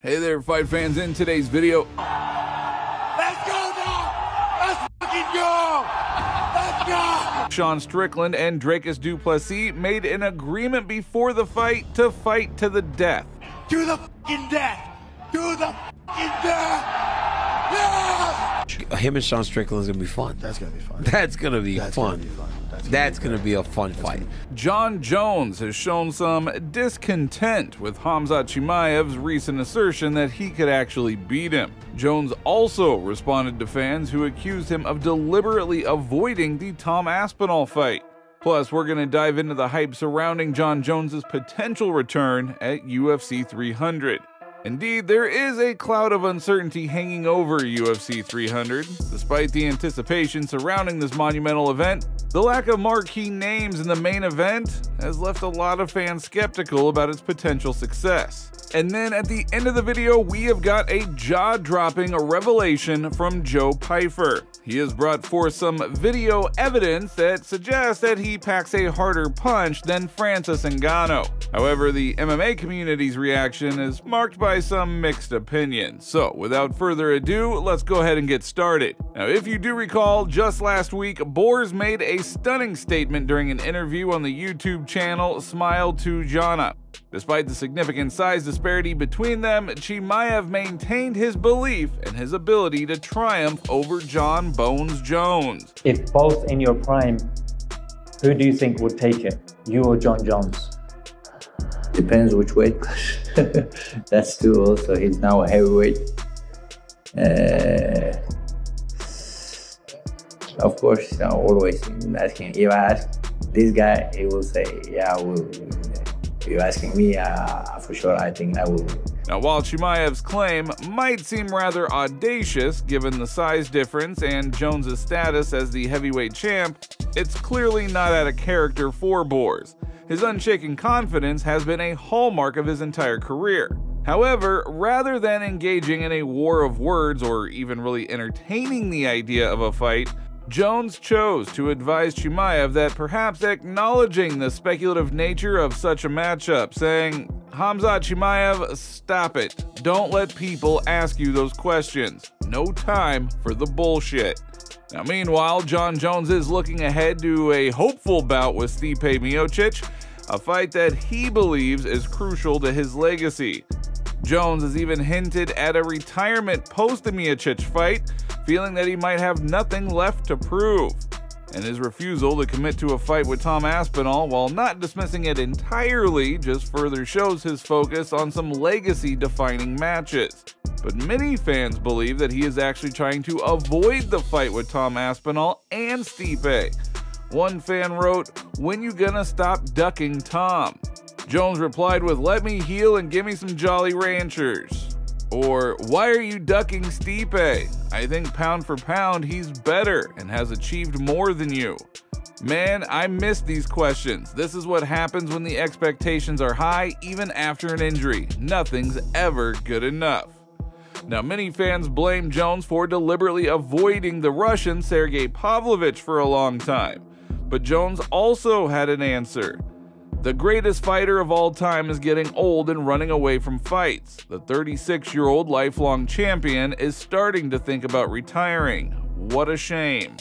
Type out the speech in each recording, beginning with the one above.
Hey there, fight fans. In today's video, Let's go now! Let's fucking go! Let's go! Sean Strickland and Dricus Du Plessis made an agreement before the fight to fight to the death. To the fucking death! To the fucking death! Yeah! Him and Sean Strickland is gonna be fun. That's gonna be fun. That's gonna be fun. That's gonna be a fun fight. Jon Jones has shown some discontent with Khamzat Chimaev's recent assertion that he could actually beat him. Jones also responded to fans who accused him of deliberately avoiding the Tom Aspinall fight. Plus, we're going to dive into the hype surrounding Jon Jones' potential return at UFC 300. Indeed, there is a cloud of uncertainty hanging over UFC 300. Despite the anticipation surrounding this monumental event, the lack of marquee names in the main event has left a lot of fans skeptical about its potential success. And then at the end of the video, we have got a jaw-dropping revelation from Joe Pyfer. He has brought forth some video evidence that suggests that he packs a harder punch than Francis Ngannou. However, the MMA community's reaction is marked by some mixed opinions. So without further ado, let's go ahead and get started. Now, if you do recall, just last week, Boers made a stunning statement during an interview on the YouTube channel Smile to Jana. Despite the significant size disparity between them, Chimaev maintained his belief in his ability to triumph over Jon Bones Jones. If both in your prime, who do you think would take it? You or Jon Jones? Depends which weight. That's true also. He's now a heavyweight. Of course, always asking. If I ask this guy, he will say, yeah, if you're asking me, for sure, I think I will. Now, while Chimaev's claim might seem rather audacious given the size difference and Jones's status as the heavyweight champ, it's clearly not out of character for Boers. His unshaken confidence has been a hallmark of his entire career. However, rather than engaging in a war of words or even really entertaining the idea of a fight, Jones chose to advise Chimaev that perhaps acknowledging the speculative nature of such a matchup, saying, "Khamzat Chimaev, stop it. Don't let people ask you those questions. No time for the bullshit." Now, meanwhile, Jon Jones is looking ahead to a hopeful bout with Stipe Miocic, a fight that he believes is crucial to his legacy. Jones has even hinted at a retirement post the Miocic fight, feeling that he might have nothing left to prove. And his refusal to commit to a fight with Tom Aspinall, while not dismissing it entirely, just further shows his focus on some legacy-defining matches. But many fans believe that he is actually trying to avoid the fight with Tom Aspinall and Stipe. One fan wrote, "When you gonna stop ducking Tom?" Jones replied with, "Let me heal and give me some Jolly Ranchers." Or, "Why are you ducking Stipe? I think pound for pound he's better and has achieved more than you." Man, I miss these questions. This is what happens when the expectations are high, even after an injury. Nothing's ever good enough. Now, many fans blame Jones for deliberately avoiding the Russian Sergei Pavlovich for a long time. But Jones also had an answer. The greatest fighter of all time is getting old and running away from fights. The 36-year-old lifelong champion is starting to think about retiring. What a shame.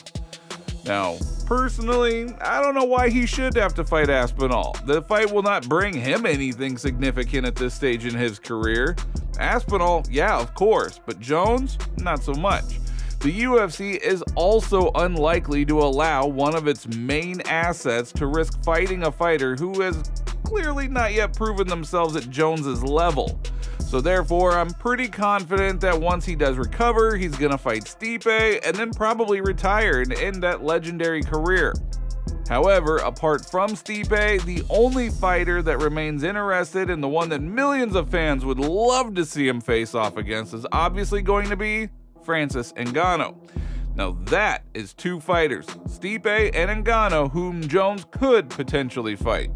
Now, personally, I don't know why he should have to fight Aspinall. The fight will not bring him anything significant at this stage in his career. Aspinall, yeah, of course, but Jones, not so much. The UFC is also unlikely to allow one of its main assets to risk fighting a fighter who has clearly not yet proven themselves at Jones's level. So therefore, I'm pretty confident that once he does recover, he's gonna fight Stipe and then probably retire and end that legendary career. However, apart from Stipe, the only fighter that remains interested and the one that millions of fans would love to see him face off against is obviously going to be Francis Ngannou. Now that is two fighters, Stipe and Ngannou, whom Jones could potentially fight.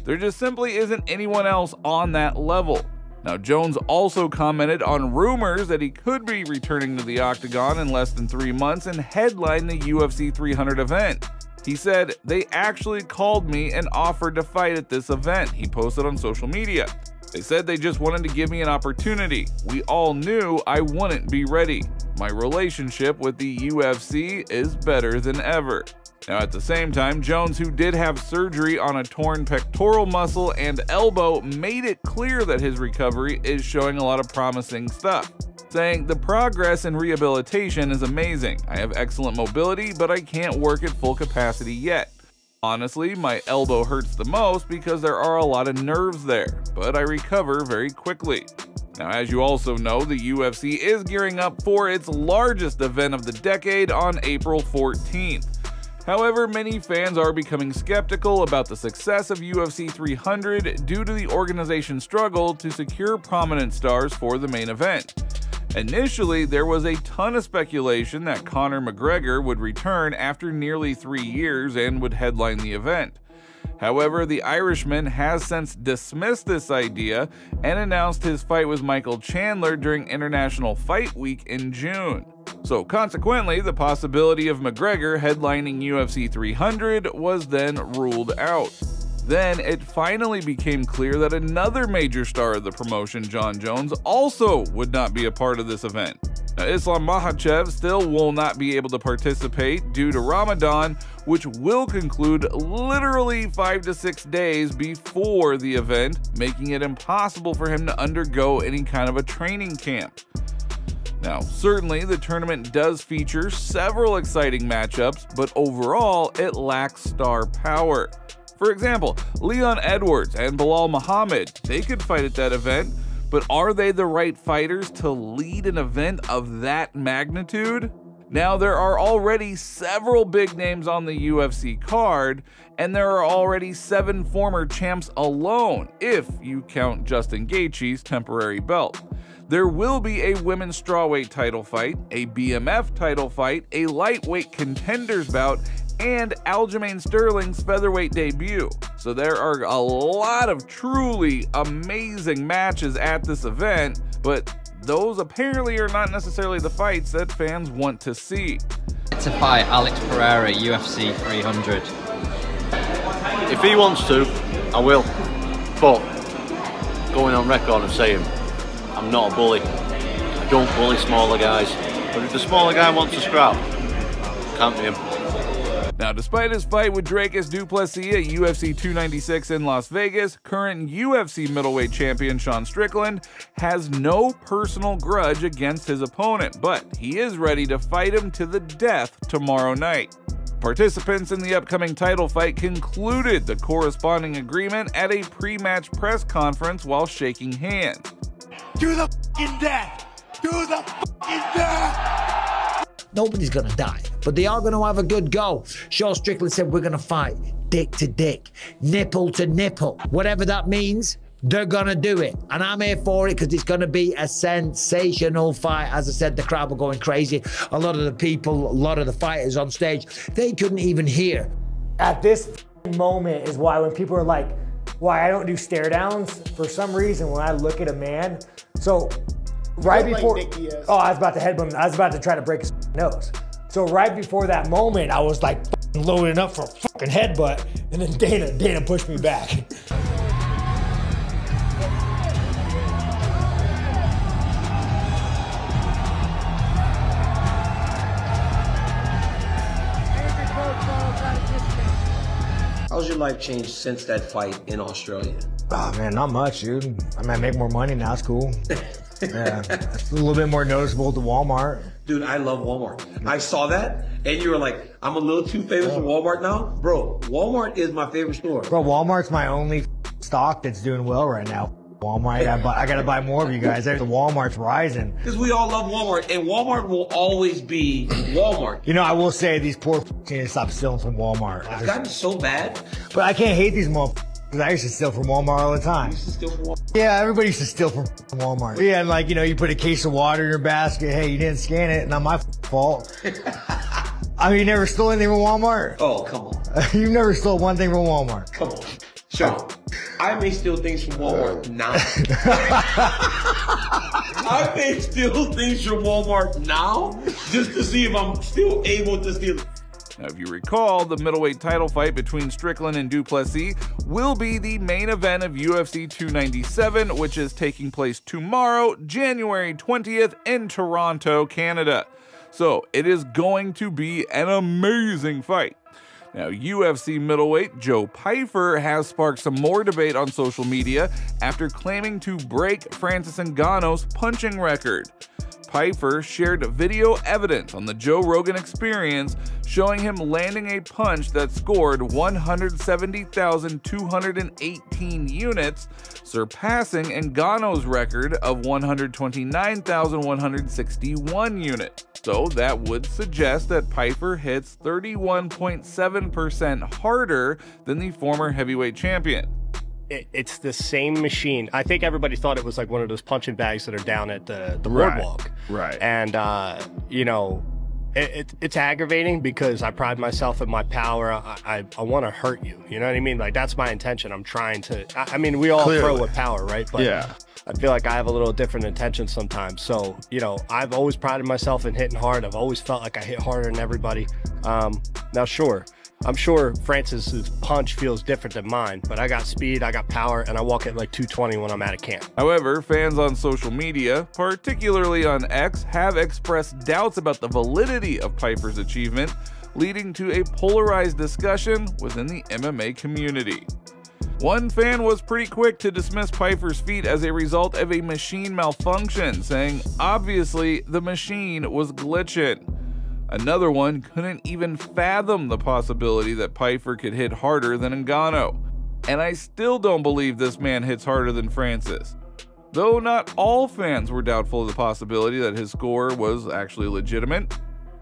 There just simply isn't anyone else on that level. Now, Jones also commented on rumors that he could be returning to the octagon in less than 3 months and headline the UFC 300 event. He said, "They actually called me and offered to fight at this event," he posted on social media. They said they just wanted to give me an opportunity. We all knew I wouldn't be ready. My relationship with the UFC is better than ever. Now at the same time, Jones, who did have surgery on a torn pectoral muscle and elbow, made it clear that his recovery is showing a lot of promising stuff, saying, "The progress in rehabilitation is amazing. I have excellent mobility, but I can't work at full capacity yet. Honestly, my elbow hurts the most because there are a lot of nerves there, but I recover very quickly." Now, as you also know, the UFC is gearing up for its largest event of the decade on April 14th. However, many fans are becoming skeptical about the success of UFC 300 due to the organization's struggle to secure prominent stars for the main event. Initially, there was a ton of speculation that Conor McGregor would return after nearly 3 years and would headline the event. However, the Irishman has since dismissed this idea and announced his fight with Michael Chandler during International Fight Week in June. So consequently, the possibility of McGregor headlining UFC 300 was then ruled out. Then it finally became clear that another major star of the promotion, Jon Jones, also would not be a part of this event. Now, Islam Makhachev still will not be able to participate due to Ramadan, which will conclude literally 5 to 6 days before the event, making it impossible for him to undergo any kind of a training camp. Now, certainly the tournament does feature several exciting matchups, but overall it lacks star power. For example, Leon Edwards and Bilal Muhammad, they could fight at that event, but are they the right fighters to lead an event of that magnitude? Now, there are already several big names on the UFC card, and there are already 7 former champs alone, if you count Justin Gaethje's temporary belt. There will be a women's strawweight title fight, a BMF title fight, a lightweight contenders bout, and Aljamain Sterling's featherweight debut. So there are a lot of truly amazing matches at this event, but those apparently are not necessarily the fights that fans want to see. To fight Alex Pereira, UFC 300. If he wants to, I will. But going on record and saying, I'm not a bully. I don't bully smaller guys. But if the smaller guy wants to scrap, can't be him. Now, despite his fight with Dricus du Plessis at UFC 296 in Las Vegas, current UFC middleweight champion Sean Strickland has no personal grudge against his opponent, but he is ready to fight him to the death tomorrow night. Participants in the upcoming title fight concluded the corresponding agreement at a pre-match press conference while shaking hands. To the fucking death! To the fucking death! Nobody's gonna die, but they are gonna have a good go. Sean Strickland said we're gonna fight dick to dick, nipple to nipple. Whatever that means, they're gonna do it. And I'm here for it because it's gonna be a sensational fight. As I said, the crowd were going crazy. A lot of the people, a lot of the fighters on stage, they couldn't even hear. At this moment is why when people are like, why I don't do stare downs, for some reason when I look at a man, so right before, oh, I was about to headbutt him. I was about to try to break his nose. So right before that moment, I was like loading up for a fucking headbutt, and then Dana pushed me back. How's your life changed since that fight in Australia? Oh man, not much, dude. I mean, I make more money now, it's cool. Yeah, it's a little bit more noticeable to Walmart. Dude, I love Walmart. I saw that, and you were like, I'm a little too famous for Walmart now? Bro, Walmart is my favorite store. Bro, Walmart's my only stock that's doing well right now. Walmart, I gotta buy more of you guys. The Walmart's rising. Because we all love Walmart, and Walmart will always be Walmart. You know, I will say these poor need to stop stealing from Walmart. It's gotten so bad. But I can't hate these motherfuckers. Because I used to steal from Walmart all the time. You used to steal from Walmart? Yeah, everybody used to steal from Walmart. Yeah, and like, you know, you put a case of water in your basket. Hey, you didn't scan it. Not my fault. I mean, you never stole anything from Walmart? Oh, come on. You never stole one thing from Walmart? Come on. Sure. I may steal things from Walmart now. I may steal things from Walmart now just to see if I'm still able to steal. Now, if you recall, the middleweight title fight between Strickland and Duplessis will be the main event of UFC 297, which is taking place tomorrow, January 20th in Toronto, Canada. So it is going to be an amazing fight. Now, UFC middleweight Joe Pyfer has sparked some more debate on social media after claiming to break Francis Ngannou's punching record. Pyfer shared video evidence on the Joe Rogan Experience showing him landing a punch that scored 170,218 units, surpassing Ngannou's record of 129,161 units. So that would suggest that Pyfer hits 31.7% harder than the former heavyweight champion. It's the same machine. I think everybody thought it was like one of those punching bags that are down at the boardwalk. Right. And, you know, it's aggravating because I pride myself in my power. I want to hurt you. You know what I mean? Like, that's my intention. I'm trying to, I mean, we all throw with power, right? But yeah. I feel like I have a little different intention sometimes. So, you know, I've always prided myself in hitting hard. I've always felt like I hit harder than everybody. Now, sure. I'm sure Francis's punch feels different than mine, but I got speed, I got power, and I walk at like 220 when I'm at a camp. However, fans on social media, particularly on X, have expressed doubts about the validity of Pyfer's achievement, leading to a polarized discussion within the MMA community. One fan was pretty quick to dismiss Pyfer's feat as a result of a machine malfunction, saying, obviously, the machine was glitching. Another one couldn't even fathom the possibility that Pyfer could hit harder than Ngannou. And I still don't believe this man hits harder than Francis. Though not all fans were doubtful of the possibility that his score was actually legitimate.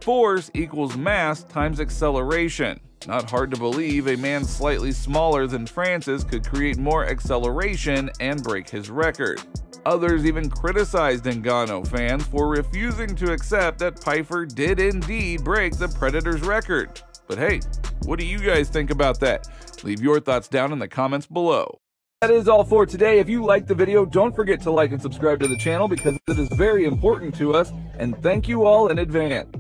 Force equals mass times acceleration. Not hard to believe a man slightly smaller than Francis could create more acceleration and break his record. Others even criticized Ngannou fans for refusing to accept that Pyfer did indeed break the Predator's record. But hey, what do you guys think about that? Leave your thoughts down in the comments below. That is all for today. If you liked the video, don't forget to like and subscribe to the channel because it is very important to us, and thank you all in advance.